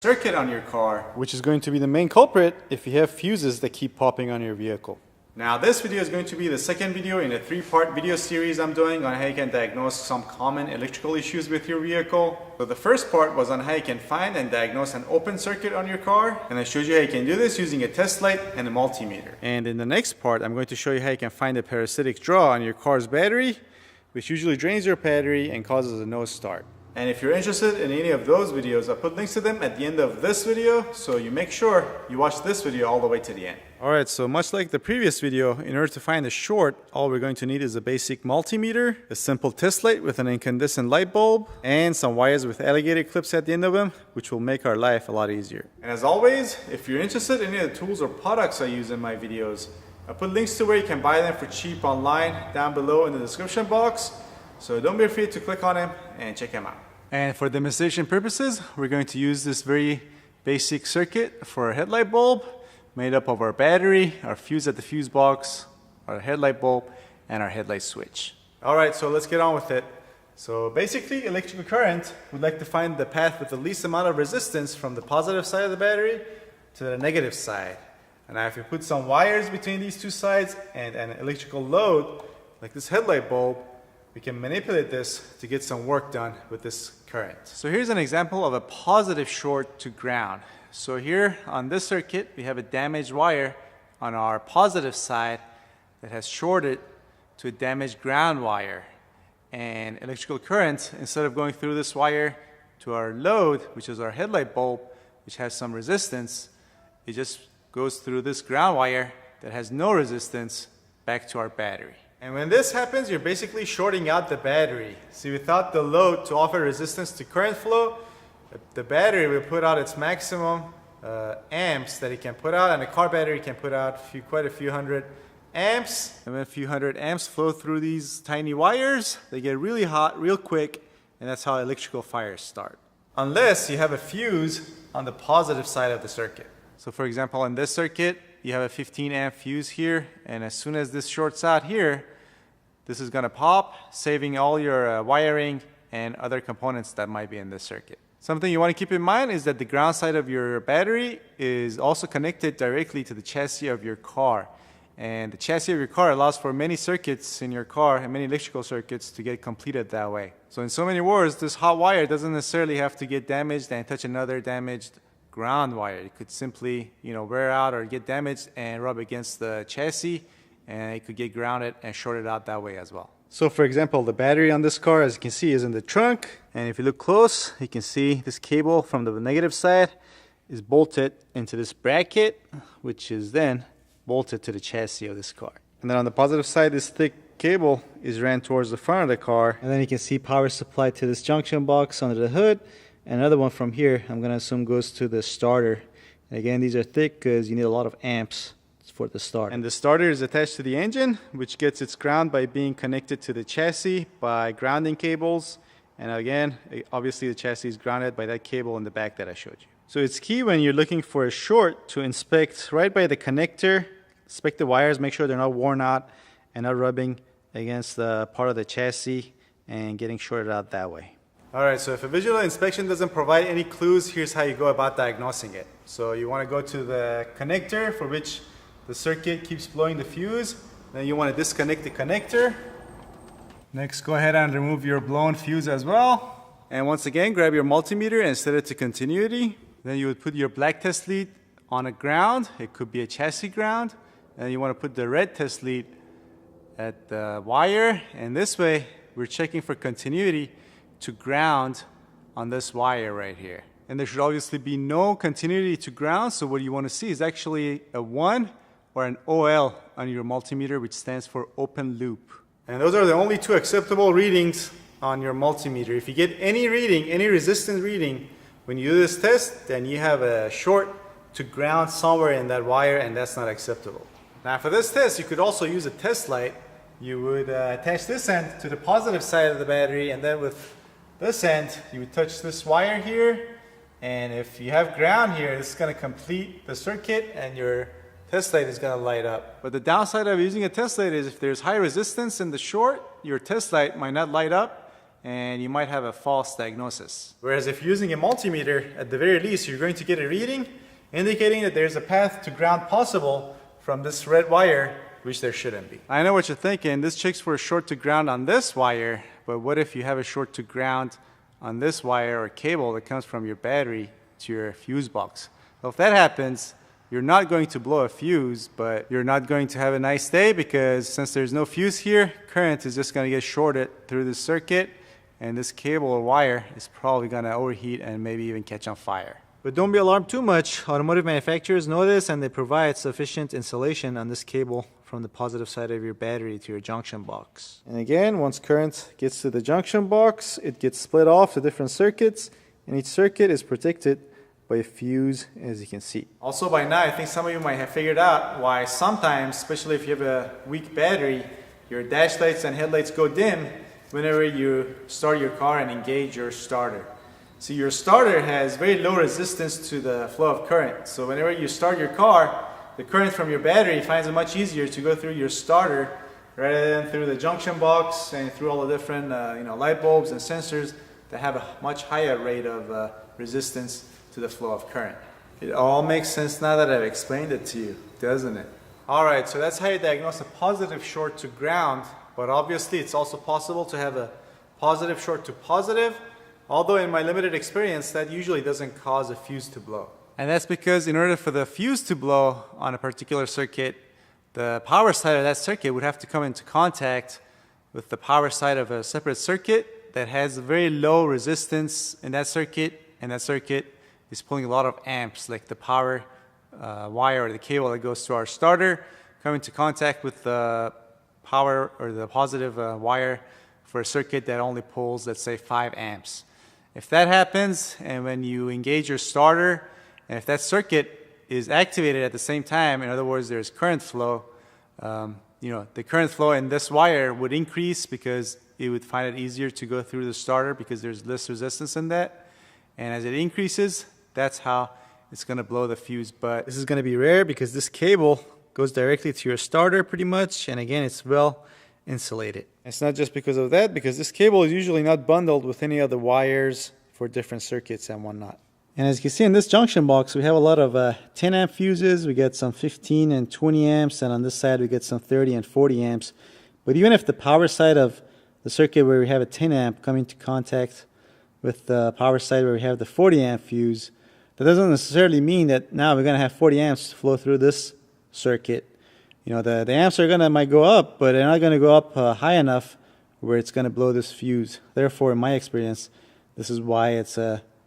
circuit on your car, which is going to be the main culprit if you have fuses that keep popping on your vehicle. Now this video is going to be the second video in a three-part video series I'm doing on how you can diagnose some common electrical issues with your vehicle. So the first part was on how you can find and diagnose an open circuit on your car, and I showed you how you can do this using a test light and a multimeter. And in the next part I'm going to show you how you can find a parasitic draw on your car's battery, which usually drains your battery and causes a no start. And if you're interested in any of those videos, I'll put links to them at the end of this video, so you make sure you watch this video all the way to the end. Alright, so much like the previous video, in order to find a short, all we're going to need is a basic multimeter, a simple test light with an incandescent light bulb, and some wires with alligator clips at the end of them, which will make our life a lot easier. And as always, if you're interested in any of the tools or products I use in my videos, I'll put links to where you can buy them for cheap online down below in the description box. So don't be afraid to click on them and check them out. And for demonstration purposes, we're going to use this very basic circuit for our headlight bulb, made up of our battery, our fuse at the fuse box, our headlight bulb, and our headlight switch. Alright, so let's get on with it. So basically, electrical current would like to find the path with the least amount of resistance from the positive side of the battery to the negative side. And now if you put some wires between these two sides and an electrical load, like this headlight bulb, we can manipulate this to get some work done with this current. So here's an example of a positive short to ground. So here on this circuit, we have a damaged wire on our positive side that has shorted to a damaged ground wire. And electrical current, instead of going through this wire to our load, which is our headlight bulb, which has some resistance, it just goes through this ground wire that has no resistance back to our battery. And when this happens, you're basically shorting out the battery. See, without the load to offer resistance to current flow, the battery will put out its maximum amps that it can put out, and a car battery can put out quite a few hundred amps. And when a few hundred amps flow through these tiny wires, they get really hot real quick, and that's how electrical fires start. Unless you have a fuse on the positive side of the circuit. So for example, in this circuit, you have a 15 amp fuse here, and as soon as this shorts out here, this is going to pop, saving all your wiring and other components that might be in this circuit. Something you want to keep in mind is that the ground side of your battery is also connected directly to the chassis of your car. And the chassis of your car allows for many circuits in your car and many electrical circuits to get completed that way. So in so many words, this hot wire doesn't necessarily have to get damaged and touch another damaged ground wire. It could simply, wear out or get damaged and rub against the chassis, and it could get grounded and shorted out that way as well. So for example, the battery on this car, as you can see, is in the trunk, and if you look close, you can see this cable from the negative side is bolted into this bracket, which is then bolted to the chassis of this car. And then on the positive side, this thick cable is ran towards the front of the car, and then you can see power supply to this junction box under the hood. Another one from here, I'm going to assume, goes to the starter. And again, these are thick because you need a lot of amps for the starter. And the starter is attached to the engine, which gets its ground by being connected to the chassis by grounding cables. And again, obviously the chassis is grounded by that cable in the back that I showed you. So it's key when you're looking for a short to inspect right by the connector, inspect the wires, make sure they're not worn out and not rubbing against the part of the chassis and getting shorted out that way. Alright, so if a visual inspection doesn't provide any clues, here's how you go about diagnosing it. So you want to go to the connector for which the circuit keeps blowing the fuse. Then you want to disconnect the connector. Next, go ahead and remove your blown fuse as well. And once again, grab your multimeter and set it to continuity. Then you would put your black test lead on a ground. It could be a chassis ground. And you want to put the red test lead at the wire. And this way, we're checking for continuity to ground on this wire right here. And there should obviously be no continuity to ground, so what you want to see is actually a 1 or an OL on your multimeter, which stands for open loop. And those are the only two acceptable readings on your multimeter. If you get any reading, any resistance reading, when you do this test, then you have a short to ground somewhere in that wire, and that's not acceptable. Now for this test, you could also use a test light. You would attach this end to the positive side of the battery, and then with this end, you would touch this wire here, and if you have ground here, this is going to complete the circuit and your test light is going to light up. But the downside of using a test light is if there's high resistance in the short, your test light might not light up, and you might have a false diagnosis. Whereas if you're using a multimeter, at the very least, you're going to get a reading indicating that there's a path to ground possible from this red wire, which there shouldn't be. I know what you're thinking. This checks for a short to ground on this wire, but what if you have a short to ground on this wire or cable that comes from your battery to your fuse box? Well, if that happens, you're not going to blow a fuse, but you're not going to have a nice day, because since there's no fuse here, current is just going to get shorted through the circuit, and this cable or wire is probably going to overheat and maybe even catch on fire. But don't be alarmed too much. Automotive manufacturers know this, and they provide sufficient insulation on this cable from the positive side of your battery to your junction box. And again, once current gets to the junction box, it gets split off to different circuits, and each circuit is protected by a fuse, as you can see. Also, by now, I think some of you might have figured out why sometimes, especially if you have a weak battery, your dash lights and headlights go dim whenever you start your car and engage your starter. See, your starter has very low resistance to the flow of current. So whenever you start your car, the current from your battery finds it much easier to go through your starter rather than through the junction box and through all the different light bulbs and sensors that have a much higher rate of resistance to the flow of current. It all makes sense now that I've explained it to you, doesn't it? Alright, so that's how you diagnose a positive short to ground, but obviously it's also possible to have a positive short to positive, although in my limited experience that usually doesn't cause a fuse to blow. And that's because in order for the fuse to blow on a particular circuit, the power side of that circuit would have to come into contact with the power side of a separate circuit that has a very low resistance in that circuit, and that circuit is pulling a lot of amps, like the power wire or the cable that goes to our starter, come into contact with the power or the positive wire for a circuit that only pulls, let's say, 5 amps. If that happens, and when you engage your starter, and if that circuit is activated at the same time, in other words, there's current flow, the current flow in this wire would increase because it would find it easier to go through the starter because there's less resistance in that. And as it increases, that's how it's going to blow the fuse. But this is going to be rare because this cable goes directly to your starter pretty much, and again, it's well insulated. It's not just because of that, because this cable is usually not bundled with any other wires for different circuits and whatnot. And as you can see in this junction box, we have a lot of 10 amp fuses. We get some 15 and 20 amps, and on this side we get some 30 and 40 amps. But even if the power side of the circuit where we have a 10 amp come into contact with the power side where we have the 40 amp fuse, that doesn't necessarily mean that now we're going to have 40 amps flow through this circuit. The amps might go up, but they're not going to go up high enough where it's going to blow this fuse. Therefore, in my experience, this is why it's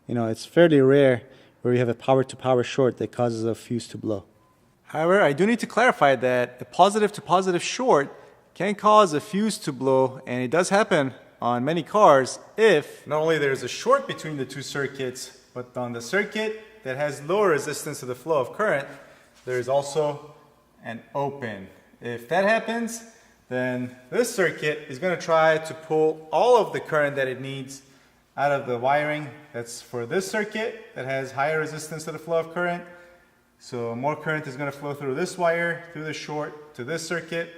it's fairly rare where we have a power-to-power short that causes a fuse to blow. However, I do need to clarify that a positive-to-positive short can cause a fuse to blow, and it does happen on many cars if not only there's a short between the two circuits, but on the circuit that has lower resistance to the flow of current, there's also an open. If that happens, then this circuit is going to try to pull all of the current that it needs out of the wiring that's for this circuit that has higher resistance to the flow of current. So more current is going to flow through this wire, through the short, to this circuit,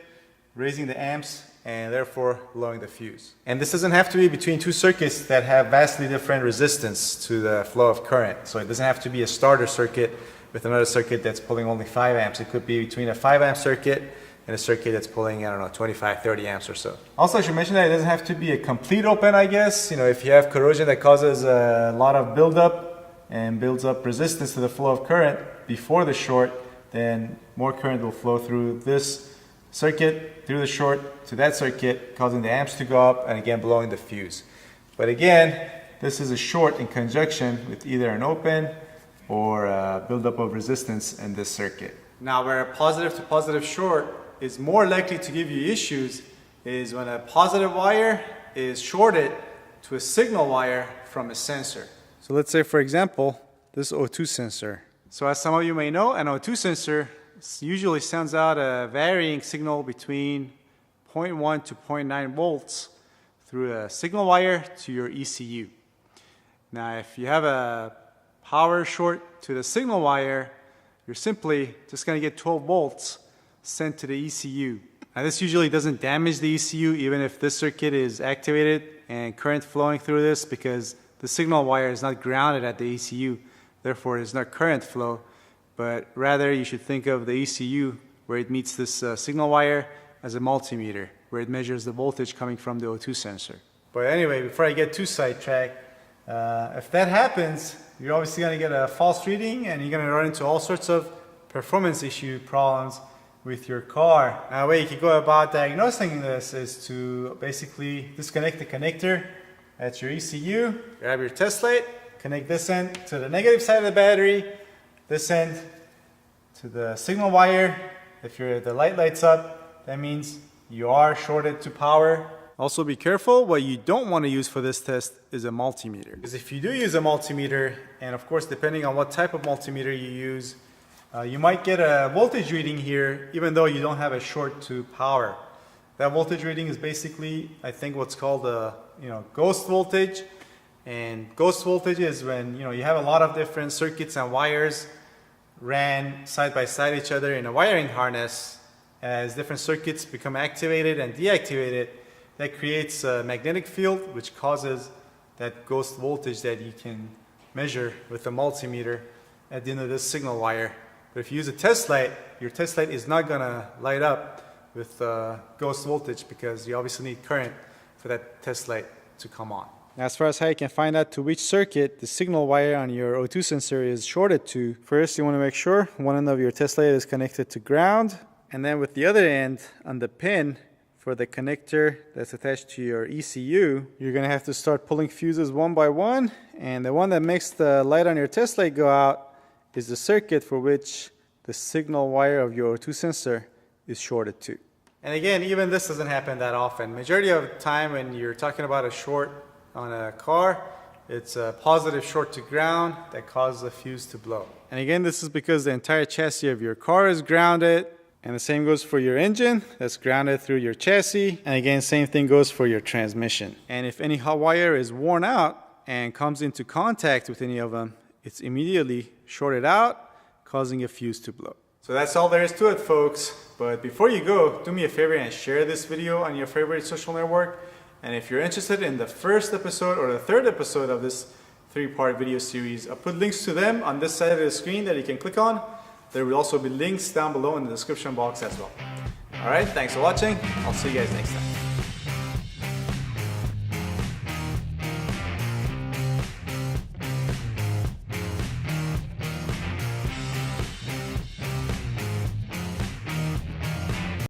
raising the amps and therefore blowing the fuse. And this doesn't have to be between two circuits that have vastly different resistance to the flow of current. So it doesn't have to be a starter circuit with another circuit that's pulling only 5 amps. It could be between a 5 amp circuit and a circuit that's pulling, 25, 30 amps or so. Also, I should mention that it doesn't have to be a complete open, I guess. If you have corrosion that causes a lot of buildup and builds up resistance to the flow of current before the short, then more current will flow through this circuit, through the short, to that circuit, causing the amps to go up and again blowing the fuse. But again, this is a short in conjunction with either an open or a buildup of resistance in this circuit. Now, where a positive to positive short is more likely to give you issues is when a positive wire is shorted to a signal wire from a sensor. So let's say, for example, this O2 sensor. So as some of you may know, an O2 sensor usually sends out a varying signal between 0.1 to 0.9 volts through a signal wire to your ECU. Now, if you have a power short to the signal wire, you're simply just going to get 12 volts sent to the ECU. Now this usually doesn't damage the ECU even if this circuit is activated and current flowing through this, because the signal wire is not grounded at the ECU, therefore there's no current flow, but rather you should think of the ECU where it meets this signal wire as a multimeter, where it measures the voltage coming from the O2 sensor. But anyway, before I get too sidetracked, if that happens, you're obviously going to get a false reading and you're going to run into all sorts of performance issue problems with your car. Now, a way you can go about diagnosing this is to basically disconnect the connector at your ECU, grab your test light, connect this end to the negative side of the battery, this end to the signal wire. If the light lights up, that means you are shorted to power. Also be careful, what you don't want to use for this test is a multimeter. Because if you do use a multimeter, and of course depending on what type of multimeter you use, you might get a voltage reading here even though you don't have a short to power. That voltage reading is basically, I think, what's called a ghost voltage. And ghost voltage is when you have a lot of different circuits and wires ran side by side each other in a wiring harness. As different circuits become activated and deactivated, that creates a magnetic field which causes that ghost voltage that you can measure with a multimeter at the end of this signal wire. But if you use a test light, your test light is not going to light up with ghost voltage because you obviously need current for that test light to come on. Now, as far as how you can find out to which circuit the signal wire on your O2 sensor is shorted to, first you want to make sure one end of your test light is connected to ground, and then with the other end on the pin for the connector that's attached to your ECU, you're going to have to start pulling fuses one by one, and the one that makes the light on your test light go out is the circuit for which the signal wire of your O2 sensor is shorted to. And again, even this doesn't happen that often. Majority of the time when you're talking about a short on a car, it's a positive short to ground that causes the fuse to blow. And again, this is because the entire chassis of your car is grounded, and the same goes for your engine that's grounded through your chassis, and again, same thing goes for your transmission. And if any hot wire is worn out and comes into contact with any of them, it's immediately shorted out, causing a fuse to blow. So that's all there is to it, folks. But before you go, do me a favor and share this video on your favorite social network. And if you're interested in the first episode or the third episode of this 3-part video series, I'll put links to them on this side of the screen that you can click on. There will also be links down below in the description box as well. Alright, thanks for watching. I'll see you guys next time.